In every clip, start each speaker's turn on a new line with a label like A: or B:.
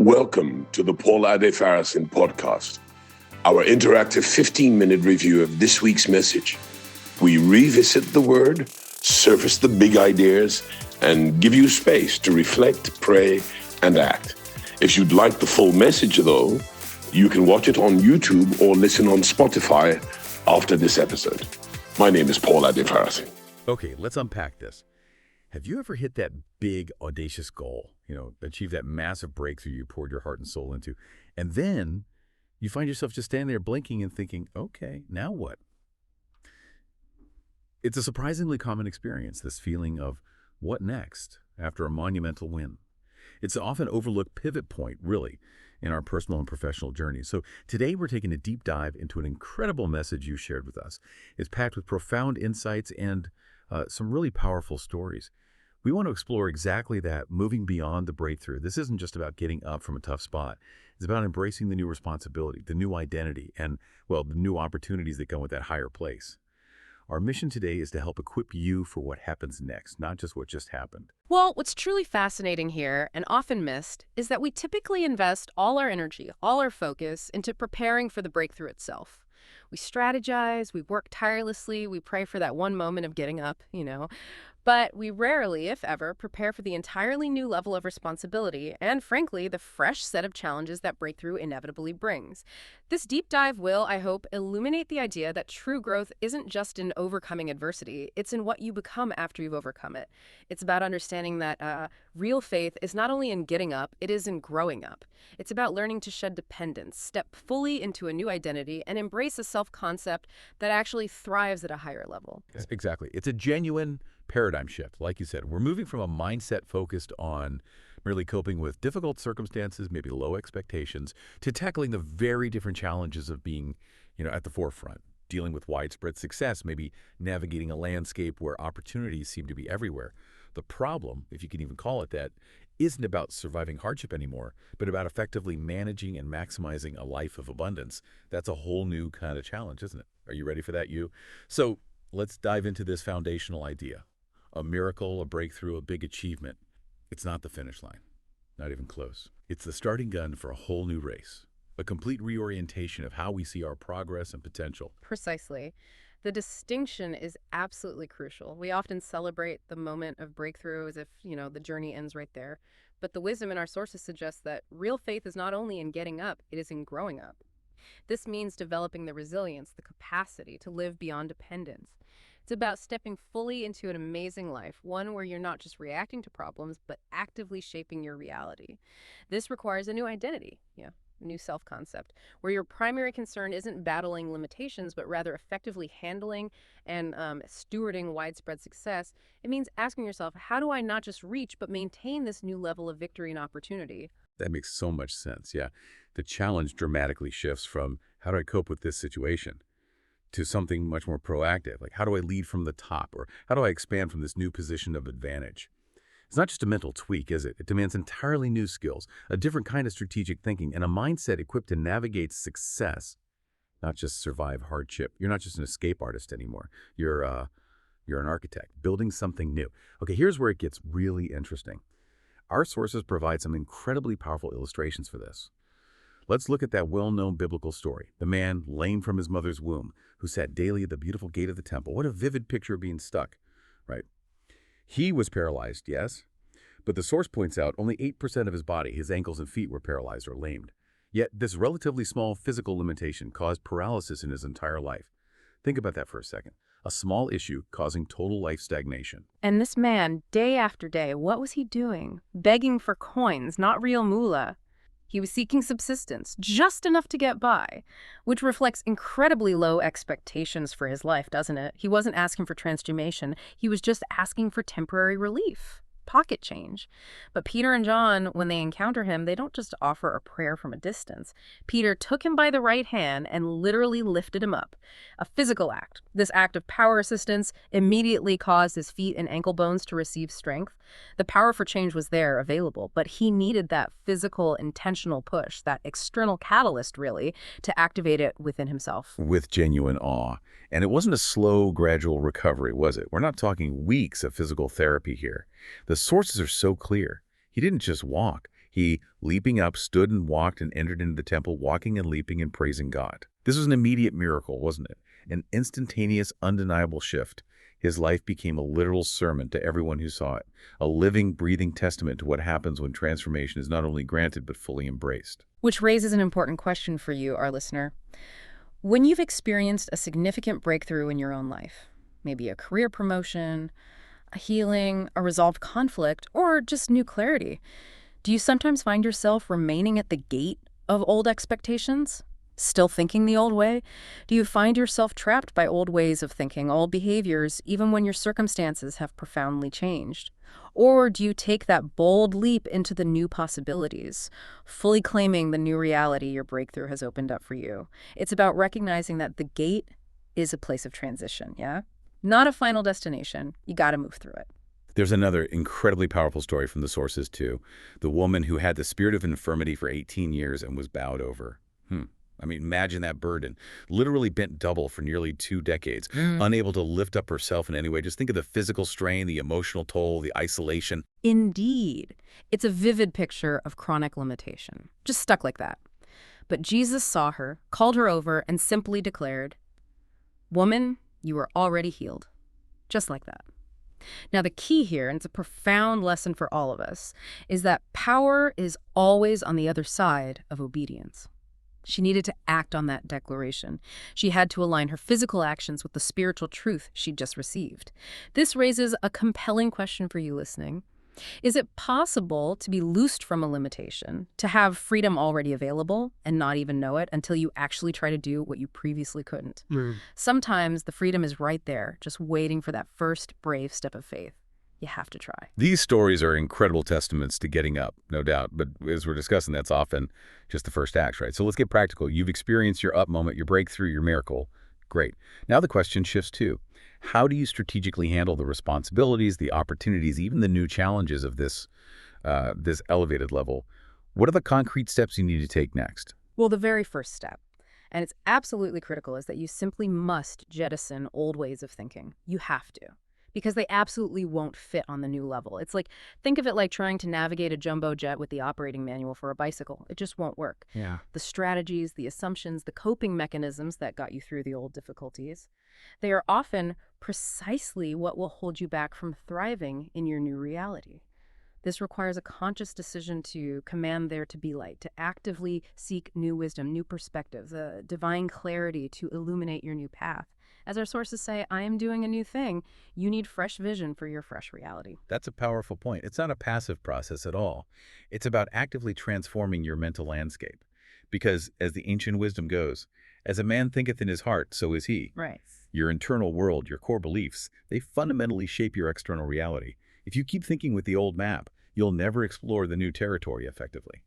A: Welcome to the Paul Adefarasin podcast, our interactive 15-minute review of this week's message. We revisit the word, surface the big ideas, and give you space to reflect, pray, and act. If you'd like the full message, though, you can watch it on YouTube or listen on Spotify after this episode. My name is Paul Adefarasin.
B: Okay, let's unpack this. Have you ever hit that big, audacious goal, achieve that massive breakthrough you poured your heart and soul into, and then you find yourself just standing there blinking and thinking, okay, now what? It's a surprisingly common experience, this feeling of what next after a monumental win. It's an often overlooked pivot point, really, in our personal and professional journeys. So today we're taking a deep dive into an incredible message you shared with us. It's packed with profound insights and some really powerful stories. We want to explore exactly that, moving beyond the breakthrough. This isn't just about getting up from a tough spot. It's about embracing the new responsibility, the new identity, and, the new opportunities that come with that higher place. Our mission today is to help equip you for what happens next, not just what just happened.
C: Well, what's truly fascinating here, and often missed, is that we typically invest all our energy, all our focus, into preparing for the breakthrough itself. We strategize, we work tirelessly, we pray for that one moment of getting up, But we rarely, if ever, prepare for the entirely new level of responsibility and, frankly, the fresh set of challenges that breakthrough inevitably brings. This deep dive will, I hope, illuminate the idea that true growth isn't just in overcoming adversity, it's in what you become after you've overcome it. It's about understanding that real faith is not only in getting up, it is in growing up. It's about learning to shed dependence, step fully into a new identity, and embrace a self-concept that actually thrives at a higher level.
B: Exactly. It's a genuine paradigm shift. Like you said, we're moving from a mindset focused on merely coping with difficult circumstances, maybe low expectations, to tackling the very different challenges of being, at the forefront, dealing with widespread success, maybe navigating a landscape where opportunities seem to be everywhere. The problem, if you can even call it that, isn't about surviving hardship anymore, but about effectively managing and maximizing a life of abundance. That's a whole new kind of challenge, isn't it? Are you ready for that, you? So let's dive into this foundational idea. A miracle, a breakthrough, a big achievement. It's not the finish line, not even close. It's the starting gun for a whole new race, a complete reorientation of how we see our progress and potential.
C: Precisely. The distinction is absolutely crucial. We often celebrate the moment of breakthrough as if, the journey ends right there. But the wisdom in our sources suggests that real faith is not only in getting up, it is in growing up. This means developing the resilience, the capacity to live beyond dependence. It's about stepping fully into an amazing life, one where you're not just reacting to problems, but actively shaping your reality. This requires a new identity, a new self-concept, where your primary concern isn't battling limitations, but rather effectively handling and stewarding widespread success. It means asking yourself, how do I not just reach, but maintain this new level of victory and opportunity?
B: That makes so much sense, yeah. The challenge dramatically shifts from how do I cope with this situation to something much more proactive, like how do I lead from the top, or how do I expand from this new position of advantage? It's not just a mental tweak, is it? It demands entirely new skills, a different kind of strategic thinking, and a mindset equipped to navigate success, not just survive hardship. You're not just an escape artist anymore. You're an architect, building something new. Okay, here's where it gets really interesting. Our sources provide some incredibly powerful illustrations for this. Let's look at that well-known biblical story, the man lame from his mother's womb, who sat daily at the beautiful gate of the temple. What a vivid picture of being stuck, right? He was paralyzed, yes, but the source points out only 8% of his body, his ankles and feet, were paralyzed or lamed. Yet this relatively small physical limitation caused paralysis in his entire life. Think about that for a second. A small issue causing total life stagnation.
C: And this man, day after day, what was he doing? Begging for coins, not real moolah. He was seeking subsistence, just enough to get by, which reflects incredibly low expectations for his life, doesn't it? He wasn't asking for transformation. He was just asking for temporary relief, pocket change. But Peter and John, when they encounter him, they don't just offer a prayer from a distance. Peter took him by the right hand and literally lifted him up. A physical act. This act of power assistance immediately caused his feet and ankle bones to receive strength. The power for change was there, available, but he needed that physical, intentional push, that external catalyst, really, to activate it within himself.
B: With genuine awe. And it wasn't a slow, gradual recovery, was it? We're not talking weeks of physical therapy here. The sources are so clear. He didn't just walk. He, leaping up, stood and walked and entered into the temple, walking and leaping and praising God. This was an immediate miracle, wasn't it? An instantaneous, undeniable shift. His life became a literal sermon to everyone who saw it, a living, breathing testament to what happens when transformation is not only granted but fully embraced.
C: Which raises an important question for you, our listener. When you've experienced a significant breakthrough in your own life, maybe a career promotion, a healing, a resolved conflict, or just new clarity, do you sometimes find yourself remaining at the gate of old expectations? Still thinking the old way? Do you find yourself trapped by old ways of thinking, old behaviors, even when your circumstances have profoundly changed? Or do you take that bold leap into the new possibilities, fully claiming the new reality your breakthrough has opened up for you? It's about recognizing that the gate is a place of transition, yeah? Not a final destination. You gotta move through it.
B: There's another incredibly powerful story from the sources, too. The woman who had the spirit of infirmity for 18 years and was bowed over. I mean, imagine that burden. Literally bent double for nearly 2 decades, unable to lift up herself in any way. Just think of the physical strain, the emotional toll, the isolation.
C: Indeed. It's a vivid picture of chronic limitation, just stuck like that. But Jesus saw her, called her over, and simply declared, "Woman, you are already healed." Just like that. Now, the key here, and it's a profound lesson for all of us, is that power is always on the other side of obedience. She needed to act on that declaration. She had to align her physical actions with the spiritual truth she'd just received. This raises a compelling question for you listening. Is it possible to be loosed from a limitation, to have freedom already available and not even know it until you actually try to do what you previously couldn't? Sometimes the freedom is right there, just waiting for that first brave step of faith. You have to try.
B: These stories are incredible testaments to getting up, no doubt. But as we're discussing, that's often just the first act, right? So let's get practical. You've experienced your up moment, your breakthrough, your miracle. Great. Now the question shifts to, how do you strategically handle the responsibilities, the opportunities, even the new challenges of this elevated level? What are the concrete steps you need to take next?
C: Well, the very first step, and it's absolutely critical, is that you simply must jettison old ways of thinking. You have to, because they absolutely won't fit on the new level. It's like, think of it like trying to navigate a jumbo jet with the operating manual for a bicycle. It just won't work.
B: Yeah.
C: The strategies, the assumptions, the coping mechanisms that got you through the old difficulties, they are often precisely what will hold you back from thriving in your new reality. This requires a conscious decision to command there to be light, to actively seek new wisdom, new perspectives, a divine clarity to illuminate your new path. As our sources say, I am doing a new thing. You need fresh vision for your fresh reality.
B: That's a powerful point. It's not a passive process at all. It's about actively transforming your mental landscape. Because, as the ancient wisdom goes, as a man thinketh in his heart, so is he.
C: Right.
B: Your internal world, your core beliefs, they fundamentally shape your external reality. If you keep thinking with the old map, you'll never explore the new territory effectively.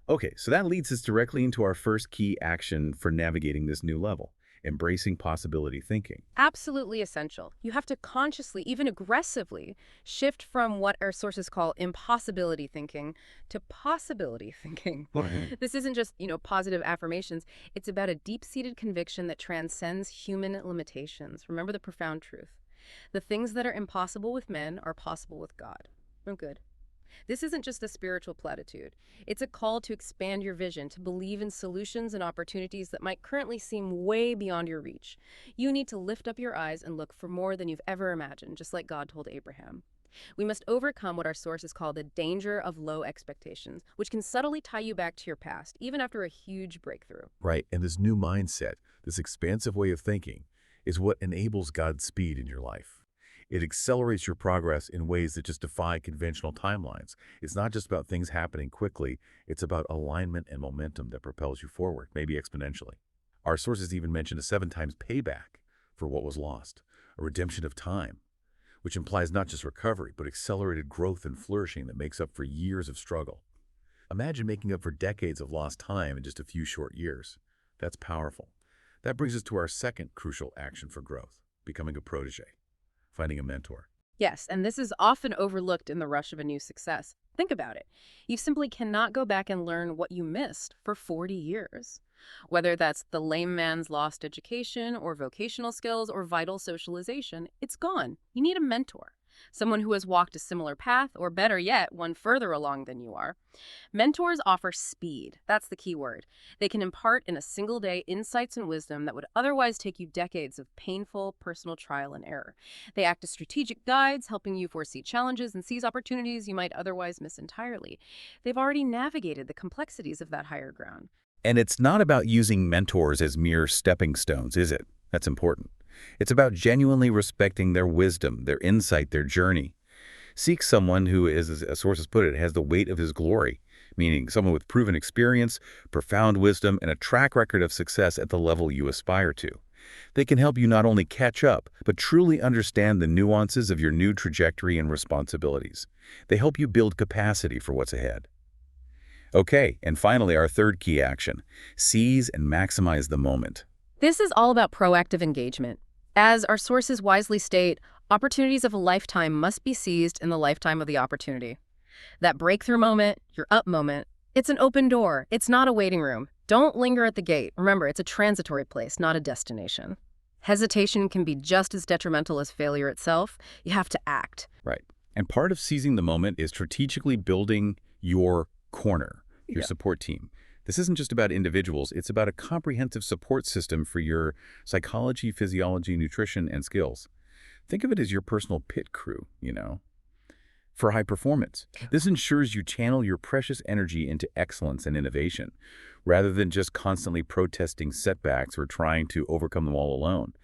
B: Okay, so that leads us directly into our first key action for navigating this new level. Embracing possibility thinking.
C: Absolutely essential. You have to consciously, even aggressively, shift from what our sources call impossibility thinking to possibility thinking. This isn't just, positive affirmations. It's about a deep-seated conviction that transcends human limitations. Remember the profound truth. The things that are impossible with men are possible with God. Oh, good. This isn't just a spiritual platitude. It's a call to expand your vision, to believe in solutions and opportunities that might currently seem way beyond your reach. You need to lift up your eyes and look for more than you've ever imagined, just like God told Abraham. We must overcome what our sources call the danger of low expectations, which can subtly tie you back to your past, even after a huge breakthrough.
B: Right, and this new mindset, this expansive way of thinking, is what enables God's speed in your life. It accelerates your progress in ways that just defy conventional timelines. It's not just about things happening quickly, it's about alignment and momentum that propels you forward, maybe exponentially. Our sources even mention a 7 times payback for what was lost, a redemption of time, which implies not just recovery, but accelerated growth and flourishing that makes up for years of struggle. Imagine making up for decades of lost time in just a few short years. That's powerful. That brings us to our second crucial action for growth, becoming a protege. Finding a mentor.
C: Yes, and this is often overlooked in the rush of a new success. Think about it. You simply cannot go back and learn what you missed for 40 years. Whether that's the lame man's lost education or vocational skills or vital socialization, it's gone. You need a mentor. someone who has walked a similar path, or better yet, one further along than you are. Mentors offer speed. That's the key word. They can impart in a single day insights and wisdom that would otherwise take you decades of painful personal trial and error. They act as strategic guides, helping you foresee challenges and seize opportunities you might otherwise miss entirely. They've already navigated the complexities of that higher ground.
B: And it's not about using mentors as mere stepping stones, is it? That's important. It's about genuinely respecting their wisdom, their insight, their journey. Seek someone who, as a source has put it, has the weight of his glory, meaning someone with proven experience, profound wisdom, and a track record of success at the level you aspire to. They can help you not only catch up, but truly understand the nuances of your new trajectory and responsibilities. They help you build capacity for what's ahead. Okay, and finally, our third key action: seize and maximize the moment.
C: This is all about proactive engagement. As our sources wisely state, opportunities of a lifetime must be seized in the lifetime of the opportunity. That breakthrough moment, your up moment, it's an open door. It's not a waiting room. Don't linger at the gate. Remember, it's a transitory place, not a destination. Hesitation can be just as detrimental as failure itself. You have to act.
B: Right. And part of seizing the moment is strategically building your corner, your support team. This isn't just about individuals. It's about a comprehensive support system for your psychology, physiology, nutrition, and skills. Think of it as your personal pit crew, for high performance. This ensures you channel your precious energy into excellence and innovation, rather than just constantly protesting setbacks or trying to overcome them all alone.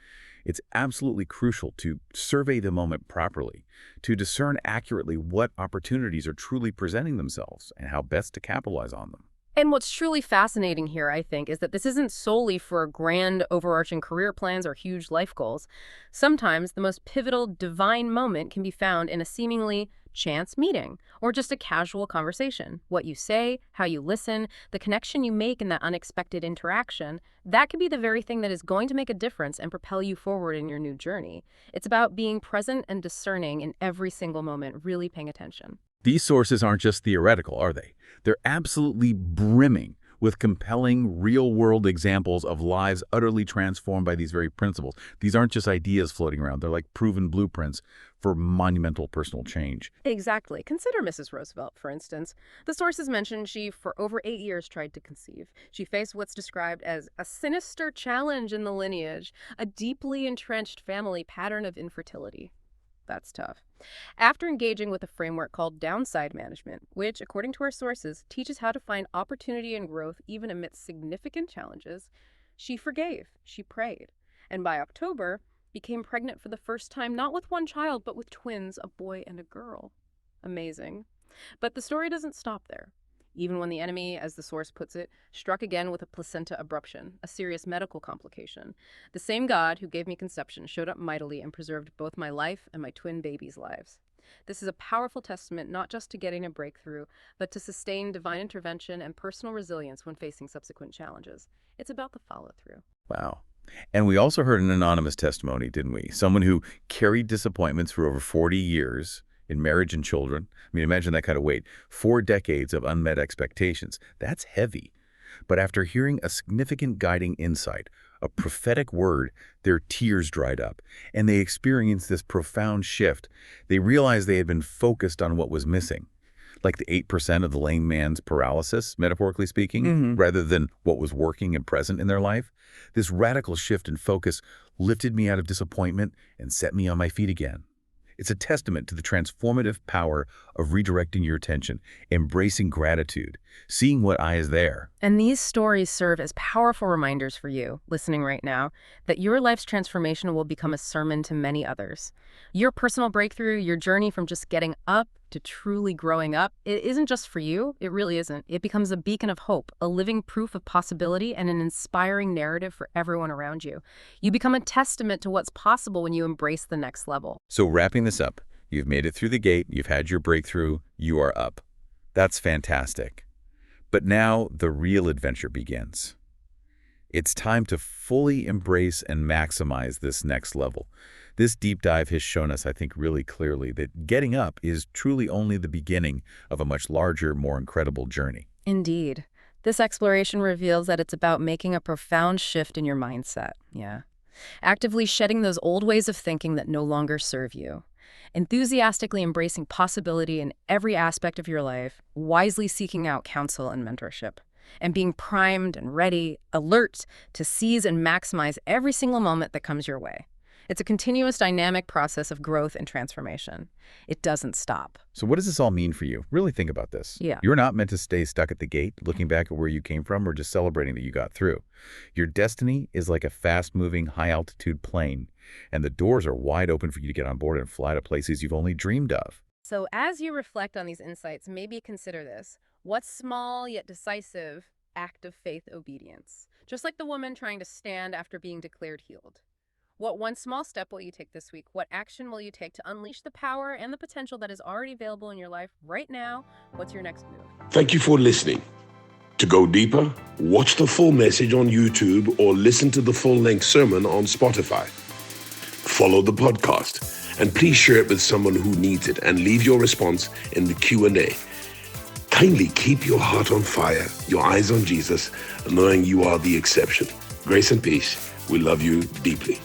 B: It's absolutely crucial to survey the moment properly, to discern accurately what opportunities are truly presenting themselves and how best to capitalize on them.
C: And what's truly fascinating here, I think, is that this isn't solely for grand overarching career plans or huge life goals. Sometimes the most pivotal divine moment can be found in a seemingly chance meeting or just a casual conversation. What you say, how you listen, the connection you make in that unexpected interaction, that could be the very thing that is going to make a difference and propel you forward in your new journey. It's about being present and discerning in every single moment, really paying attention.
B: These sources aren't just theoretical, are they? They're absolutely brimming with compelling, real-world examples of lives utterly transformed by these very principles. These aren't just ideas floating around. They're like proven blueprints for monumental personal change.
C: Exactly. Consider Mrs. Roosevelt, for instance. The sources mention she, for over 8 years, tried to conceive. She faced what's described as a sinister challenge in the lineage, a deeply entrenched family pattern of infertility. That's tough. After engaging with a framework called downside management, which, according to our sources, teaches how to find opportunity and growth even amidst significant challenges, she forgave, she prayed, and by October, became pregnant for the first time, not with one child, but with twins, a boy and a girl. Amazing. But the story doesn't stop there. Even when the enemy, as the source puts it, struck again with a placenta abruption, a serious medical complication, the same God who gave me conception showed up mightily and preserved both my life and my twin babies' lives. This is a powerful testament not just to getting a breakthrough, but to sustained divine intervention and personal resilience when facing subsequent challenges. It's about the follow-through.
B: Wow. And we also heard an anonymous testimony, didn't we? Someone who carried disappointments for over 40 years in marriage and children. I mean, imagine that kind of weight. 4 decades of unmet expectations. That's heavy. But after hearing a significant guiding insight, a prophetic word, their tears dried up, and they experienced this profound shift. They realized they had been focused on what was missing, like the 8% of the lame man's paralysis, metaphorically speaking, rather than what was working and present in their life. This radical shift in focus lifted me out of disappointment and set me on my feet again. It's a testament to the transformative power of redirecting your attention, embracing gratitude, seeing what I is there.
C: And these stories serve as powerful reminders for you, listening right now, that your life's transformation will become a sermon to many others. Your personal breakthrough, your journey from just getting up to truly growing up, it isn't just for you. It really isn't. It becomes a beacon of hope, a living proof of possibility, and an inspiring narrative for everyone around you. You become a testament to what's possible when you embrace the next level.
B: So wrapping this up, you've made it through the gate, you've had your breakthrough, you are up. That's fantastic. But now the real adventure begins. It's time to fully embrace and maximize this next level. This deep dive has shown us, I think, really clearly that getting up is truly only the beginning of a much larger, more incredible journey.
C: Indeed. This exploration reveals that it's about making a profound shift in your mindset. Actively shedding those old ways of thinking that no longer serve you. enthusiastically embracing possibility in every aspect of your life, wisely seeking out counsel and mentorship, and being primed and ready, alert to seize and maximize every single moment that comes your way. It's a continuous dynamic process of growth and transformation. It doesn't stop.
B: So what does this all mean for you? Really think about this.
C: Yeah.
B: You're not meant to stay stuck at the gate, looking back at where you came from or just celebrating that you got through. Your destiny is like a fast-moving, high-altitude plane, and the doors are wide open for you to get on board and fly to places you've only dreamed of.
C: So as you reflect on these insights, maybe consider this. What small yet decisive act of faith obedience? Just like the woman trying to stand after being declared healed. What one small step will you take this week? What action will you take to unleash the power and the potential that is already available in your life right now? What's your next move?
A: Thank you for listening. To go deeper, watch the full message on YouTube or listen to the full-length sermon on Spotify. Follow the podcast and please share it with someone who needs it and leave your response in the Q&A. Kindly keep your heart on fire, your eyes on Jesus, knowing you are the exception. Grace and peace. We love you deeply.